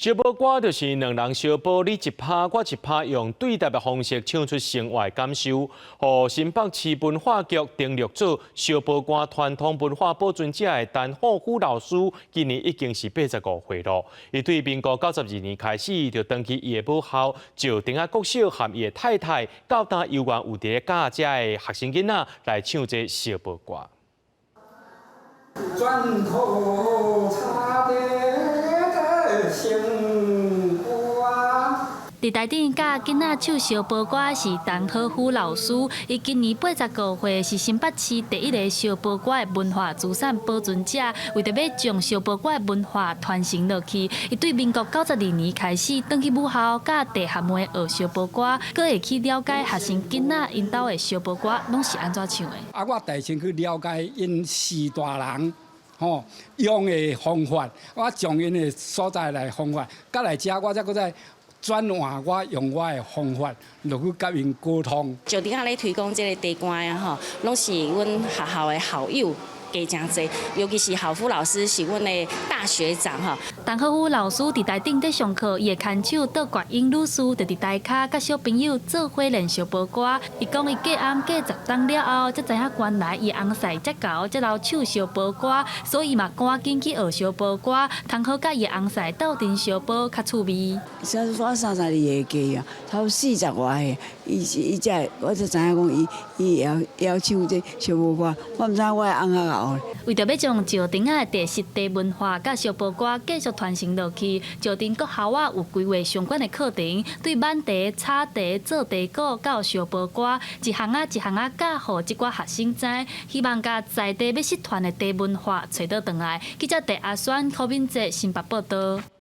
小宝歌就是两人相抱，你一拍我一拍，用对答的方式唱出生活感受。和新北市文化局订阅组小宝歌传统文化保存者的陈浩虎老师，今年已经是85岁了。伊对民国92年开始，就登去伊的母校，就顶下国小和伊的太太，到达游园有伫教遮的学生囡仔来唱这小宝歌。转头插的心花。伫台顶教囡仔唱小宝歌是陈浩虎老师，伊今年85岁，是新北市第一个小宝歌的文化资产保存者。为着要将小宝歌的文化传承落去，伊对民国92年开始，登去母校教地学妹学小宝歌，佮会去了解学生囡仔因兜的小宝歌拢是安怎唱的。我第先去了解因四大人。用的方法，我从因的所在来方法，甲来遮我才搁再转换我用我的方法，落去甲因沟通。就伫遐咧推广这个地歌啊，吼，拢是阮学校的校友。加真侪，尤其是校辅老师是阮的大学长哈。陈浩虎老师伫台顶在上课，伊会牵手倒挂英女士，就伫台骹甲小朋友做伙练小宝歌。伊讲伊隔暗过10冬了后，才知影原来伊翁婿才教才老唱小宝歌，所以嘛赶紧去学小宝歌，通好甲伊翁婿斗阵小宝较趣味。小我32个家啊，差不多40外个，伊才我才知影讲伊会唱这小宝歌，我毋知我的翁仔为着要将石碇仔的地质地文化甲小宝歌继续传承落去，石碇国校啊有规划相关的课程，对挽地、插地、做地鼓到小宝歌，一项一项教互即寡学生知，希望甲在地要失传的地文化找到回来。记者戴阿选、柯敏哲、新北报道。